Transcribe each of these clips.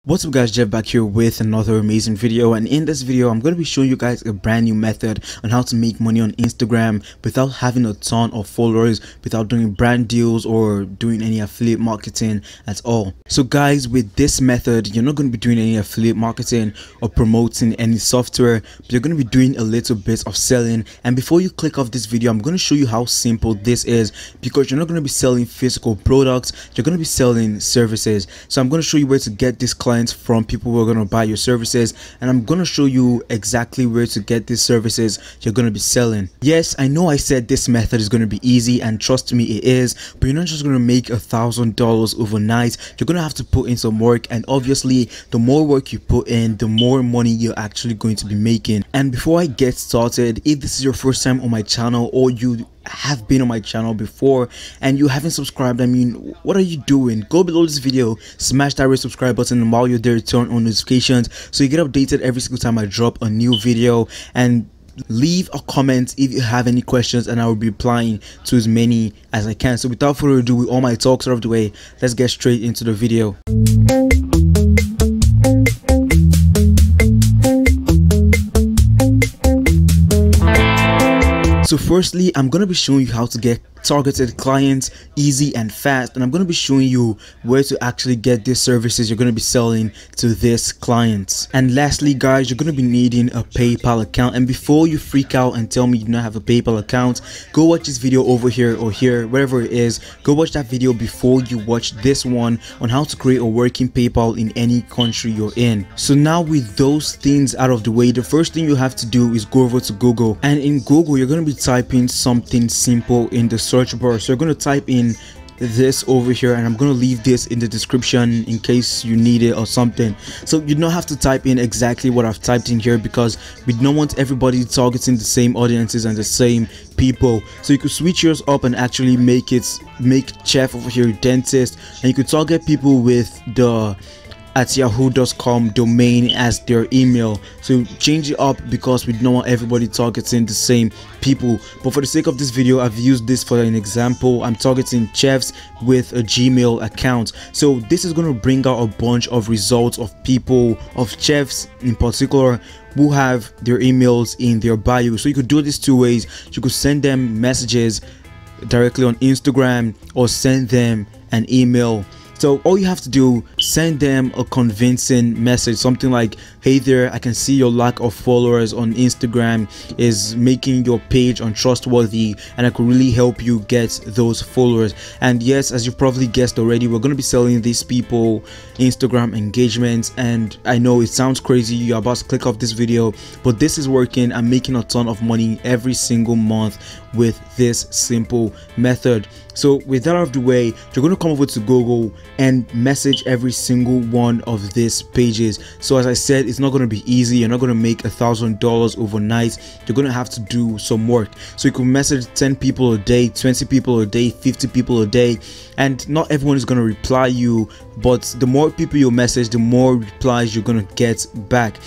What's up guys, Jeff back here with another amazing video, and in this video I'm going to be showing you guys a brand new method on how to make money on Instagram without having a ton of followers, without doing brand deals or doing any affiliate marketing at all. So guys, with this method you're not going to be doing any affiliate marketing or promoting any software, but you're going to be doing a little bit of selling. And before you click off this video, I'm going to show you how simple this is, because you're not going to be selling physical products, you're going to be selling services. So I'm going to show you where to get this client from people who are going to buy your services, and I'm going to show you exactly where to get these services you're going to be selling. Yes, I know I said this method is going to be easy, and trust me, it is, but you're not just going to make $1,000 overnight. You're going to have to put in some work, and obviously the more work you put in, the more money you're actually going to be making. And before I get started, if this is your first time on my channel, or you have been on my channel before and you haven't subscribed, I mean, what are you doing? Go below this video, smash that red subscribe button, and while you're there, turn on notifications so you get updated every single time I drop a new video. And leave a comment if you have any questions, and I will be replying to as many as I can. So without further ado, with all my talks out of the way, let's get straight into the video. So firstly, I'm going to be showing you how to get targeted clients easy and fast, and I'm going to be showing you where to actually get these services you're going to be selling to these clients. And lastly guys, you're going to be needing a PayPal account. And before you freak out and tell me you do not have a PayPal account, go watch this video over here or here, wherever it is. Go watch that video before you watch this one on how to create a working PayPal in any country you're in. So now with those things out of the way, the first thing you have to do is go over to Google, and in Google you're going to be typing something simple in the search bar. So you're going to type in this over here, and I'm going to leave this in the description in case you need it or something. So you don't have to type in exactly what I've typed in here, because we don't want everybody targeting the same audiences and the same people. So you could switch yours up and actually make chef over here dentist, and you could target people with the @yahoo.com domain as their email. So change it up, because we don't want everybody targeting the same people. But for the sake of this video, I've used this for an example. I'm targeting chefs with a Gmail account. So this is going to bring out a bunch of results of people, of chefs in particular, who have their emails in their bio. So you could do this two ways. You could send them messages directly on Instagram or send them an email. So all you have to do, send them a convincing message, something like, hey there, I can see your lack of followers on Instagram is making your page untrustworthy, and I could really help you get those followers. And yes, as you probably guessed already, we're going to be selling these people Instagram engagements. And I know it sounds crazy, you're about to click off this video, but this is working. I'm making a ton of money every single month with this simple method. So with that out of the way, you're going to come over to Google and message every single one of these pages. So as I said, it's not going to be easy. You're not going to make $1,000 overnight. You're going to have to do some work. So you can message 10 people a day, 20 people a day, 50 people a day, and not everyone is going to reply you, but the more people you message, the more replies you're going to get back.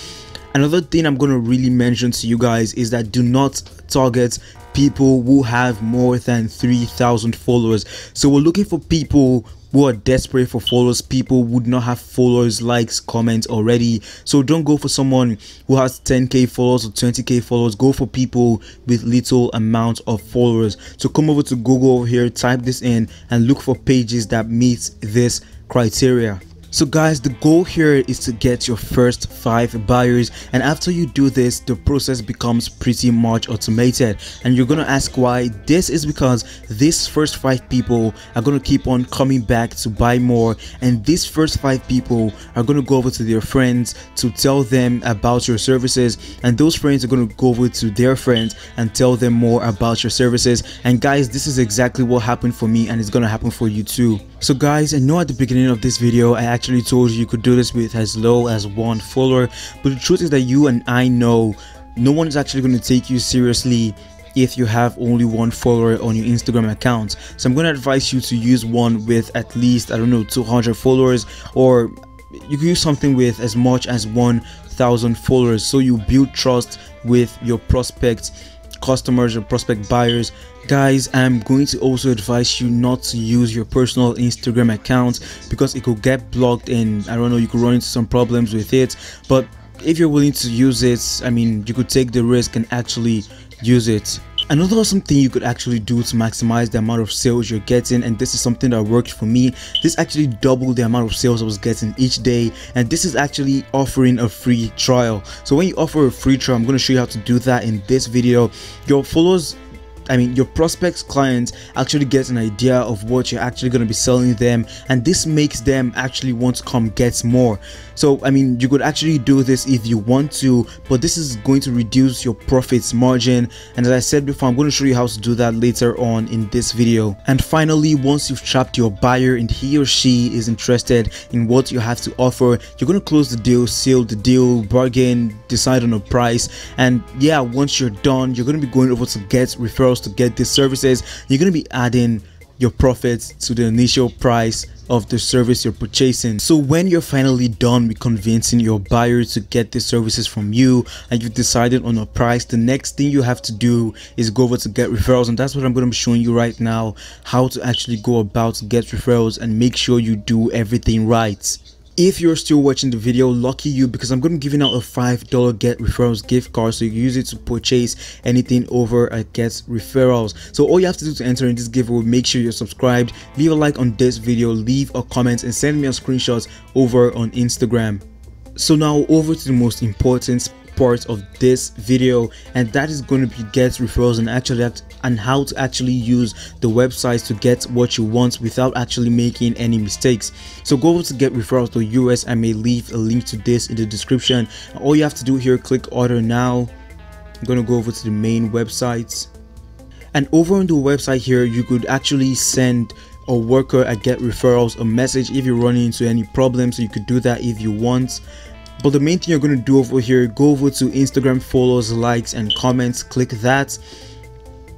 Another thing I'm going to really mention to you guys is that do not target people who have more than 3,000 followers. So we're looking for people who are desperate for followers, people who would not have followers, likes, comments already. So don't go for someone who has 10k followers or 20k followers. Go for people with little amount of followers. So come over to Google over here, type this in, and look for pages that meet this criteria. So guys, the goal here is to get your first 5 buyers, and after you do this, the process becomes pretty much automated. And you're gonna ask why. This is because these first 5 people are gonna keep on coming back to buy more, and these first 5 people are gonna go over to their friends to tell them about your services, and those friends are gonna go over to their friends and tell them more about your services. And guys, this is exactly what happened for me, and it's gonna happen for you too. So guys, I know at the beginning of this video I actually told you could do this with as low as 1 follower, but the truth is that you and I know no one is actually going to take you seriously if you have only 1 follower on your Instagram account. So I'm going to advise you to use one with at least, I don't know, 200 followers, or you can use something with as much as 1,000 followers, so you build trust with your prospects customers or prospect buyers, guys, I'm going to also advise you not to use your personal Instagram account because it could get blocked and I don't know, you could run into some problems with it. But if you're willing to use it, I mean, you could take the risk and actually use it. Another awesome thing you could actually do to maximize the amount of sales you're getting, and this is something that worked for me, this actually doubled the amount of sales I was getting each day, and this is actually offering a free trial. So when you offer a free trial, I'm going to show you how to do that in this video. Your followers, I mean your prospects clients actually get an idea of what you're actually going to be selling them, and this makes them actually want to come get more. So I mean, you could actually do this if you want to, but this is going to reduce your profits margin, and as I said before, I'm going to show you how to do that later on in this video. And finally, once you've trapped your buyer and he or she is interested in what you have to offer, you're going to close the deal, seal the deal, bargain, decide on a price, and yeah, once you're done, you're going to be going over to get referrals to get these services. You're going to be adding your profits to the initial price of the service you're purchasing. So when you're finally done with convincing your buyer to get the services from you and you've decided on a price, the next thing you have to do is go over to get referrals, and that's what I'm going to be showing you right now, how to actually go about get referrals and make sure you do everything right. If you're still watching the video, lucky you, because I'm going to be giving out a $5 get referrals gift card, so you can use it to purchase anything over at get referrals. So all you have to do to enter in this giveaway, make sure you're subscribed, leave a like on this video, leave a comment, and send me a screenshot over on Instagram. So now over to the most important part of this video, and that is going to be get referrals and how to actually use the websites to get what you want without actually making any mistakes. So go over to getreferrals.us. I may leave a link to this in the description. All you have to do here, click order now. I'm going to go over to the main website, and over on the website here, you could actually send a worker at Get Referrals a message if you're running into any problems. So you could do that if you want. But the main thing you're going to do over here, go over to Instagram follows, likes, and comments, click that.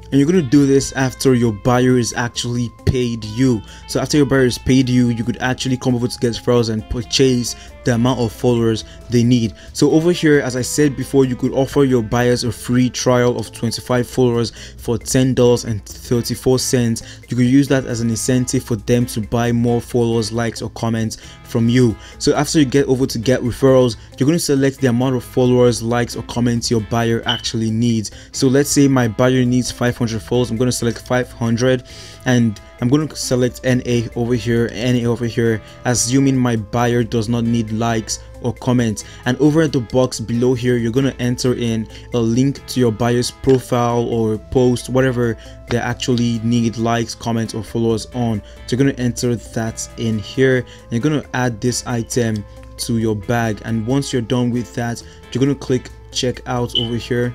And you're going to do this after your buyer is actually paid you. So after your buyer is paid you, you could actually come over to Get Referrals and purchase the amount of followers they need. So over here, as I said before, you could offer your buyers a free trial of 25 followers for $10.34. You could use that as an incentive for them to buy more followers, likes, or comments from you. So after you get over to Get Referrals, you're going to select the amount of followers, likes, or comments your buyer actually needs. So let's say my buyer needs 500 followers. I'm going to select 500, and I'm going to select NA over here, assuming my buyer does not need likes or comments. And over at the box below here, you're going to enter in a link to your buyer's profile or post, whatever they actually need likes, comments, or followers on. So you're going to enter that in here, and you're going to add this item to your bag. And once you're done with that, you're going to click checkout over here.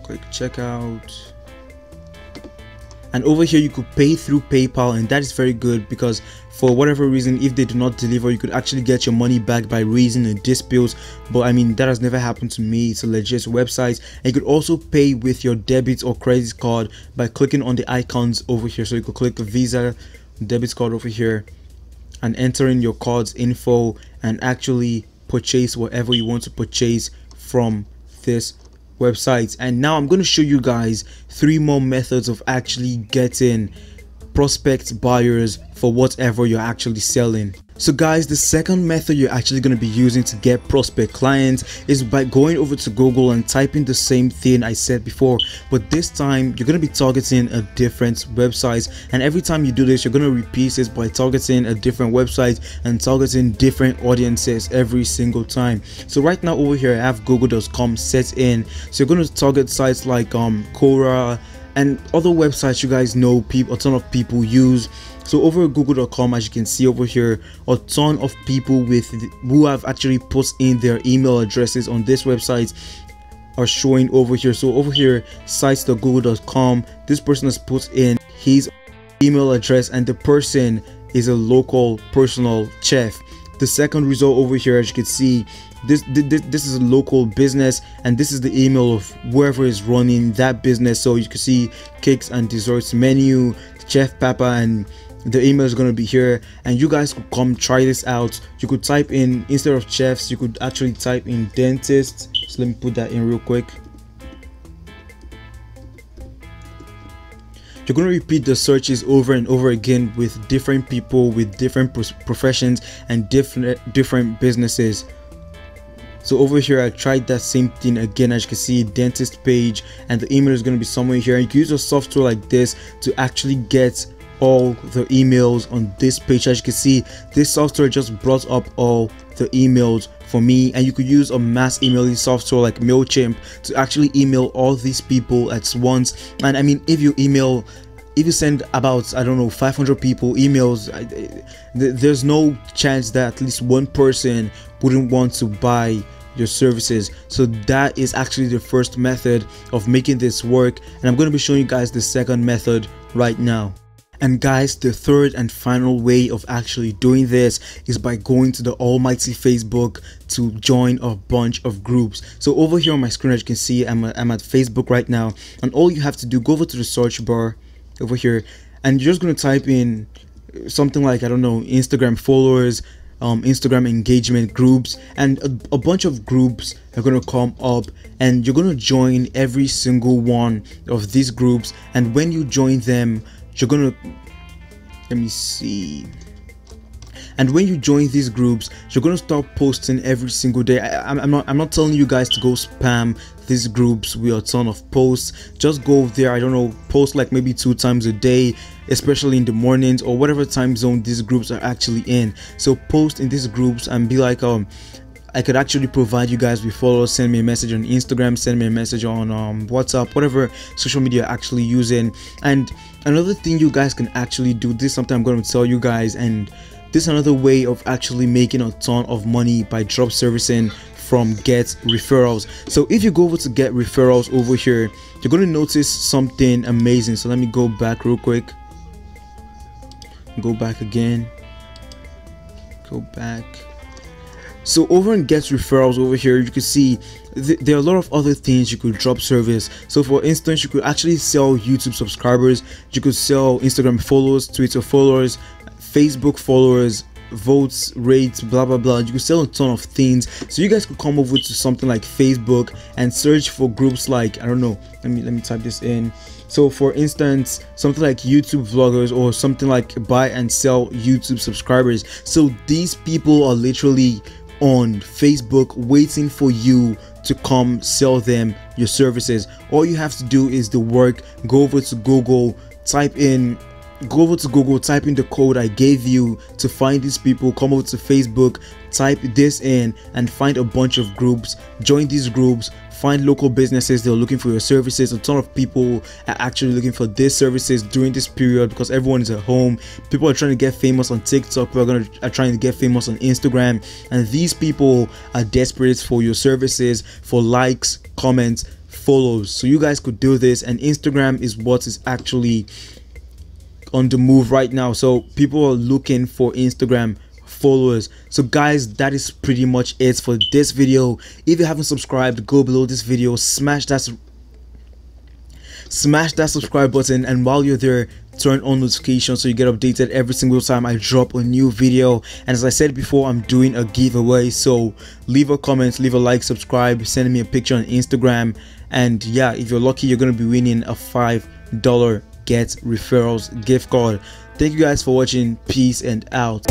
Click checkout. And over here, you could pay through PayPal, and that is very good because for whatever reason, if they do not deliver, you could actually get your money back by raising a dispute. But I mean, that has never happened to me. It's a legit website. And you could also pay with your debit or credit card by clicking on the icons over here. So you could click a Visa debit card over here and enter in your card's info and actually purchase whatever you want to purchase from this websites. And now I'm going to show you guys 3 more methods of actually getting prospect buyers for whatever you're actually selling. So guys, the second method you're actually going to be using to get prospect clients is by going over to Google and typing the same thing I said before, but this time you're going to be targeting a different website. And every time you do this, you're going to repeat this by targeting a different website and targeting different audiences every single time. So right now over here, I have google.com set in. So you're going to target sites like Quora and other websites you guys know a ton of people use. So over at google.com, as you can see over here, a ton of people who have actually put in their email addresses on this website are showing over here. So over here, sites.google.com, this person has put in his email address, and the person is a local personal chef. The second result over here, as you can see, this is a local business, and this is the email of whoever is running that business. So you can see cakes and desserts menu, Chef Papa, and the email is going to be here. And you guys could come try this out. You could type in, instead of chefs, you could actually type in dentist. So let me put that in real quick. You're going to repeat the searches over and over again with different people with different professions and different businesses. So over here, I tried that same thing again. As you can see, dentist page, and the email is going to be somewhere here. And you can use a software like this to actually get all the emails on this page. As you can see, this software just brought up all the emails for me, and you could use a mass emailing software like MailChimp to actually email all these people at once. And I mean, if you send about, I don't know, 500 people emails, there's no chance that at least one person wouldn't want to buy your services. So that is actually the first method of making this work, and I'm going to be showing you guys the second method right now. And guys, the third and final way of actually doing this is by going to the almighty Facebook to join a bunch of groups. So over here on my screen, as you can see, I'm at Facebook right now, and all you have to do, go over to the search bar over here, and you're just going to type in something like, I don't know, Instagram followers, Instagram engagement groups, and a bunch of groups are going to come up, and you're going to join every single one of these groups. And when you join them, you're gonna, let me see, and when you join these groups, you're gonna start posting every single day. I'm not telling you guys to go spam these groups with a ton of posts. Just go there, I don't know, post like maybe 2 times a day, especially in the mornings or whatever time zone these groups are actually in. So post in these groups and be like, I could actually provide you guys with followers. Send me a message on Instagram, send me a message on WhatsApp, whatever social media you're actually using. And another thing you guys can actually do, this is something I'm going to tell you guys, and this is another way of actually making a ton of money by drop servicing from Get Referrals. So if you go over to Get Referrals over here, you're going to notice something amazing. So let me go back real quick, go back again, go back. So over in Get Referrals over here, you can see there are a lot of other things you could drop service. So for instance, you could actually sell YouTube subscribers, you could sell Instagram followers, Twitter followers, Facebook followers, votes, rates, blah blah blah. You could sell a ton of things. So you guys could come over to something like Facebook and search for groups like, I don't know, let me type this in. So for instance, something like YouTube vloggers, or something like buy and sell YouTube subscribers. So these people are literally on Facebook waiting for you to come sell them your services. All you have to do is the work. Go over to Google, type in the code I gave you to find these people. Come over to Facebook, type this in, and find a bunch of groups. Join these groups, find local businesses that are looking for your services. A ton of people are actually looking for these services during this period because everyone is at home. People are trying to get famous on TikTok, people are trying to get famous on Instagram, and these people are desperate for your services, for likes, comments, follows. So you guys could do this, and Instagram is what is actually on the move right now. So people are looking for Instagram followers. So guys, that is pretty much it for this video. If you haven't subscribed, go below this video, smash that subscribe button, and while you're there, turn on notifications so you get updated every single time I drop a new video. And as I said before, I'm doing a giveaway, so leave a comment, leave a like, subscribe, send me a picture on Instagram, and yeah, if you're lucky, you're gonna be winning a $5 Get Referrals gift card. Thank you guys for watching. Peace and out.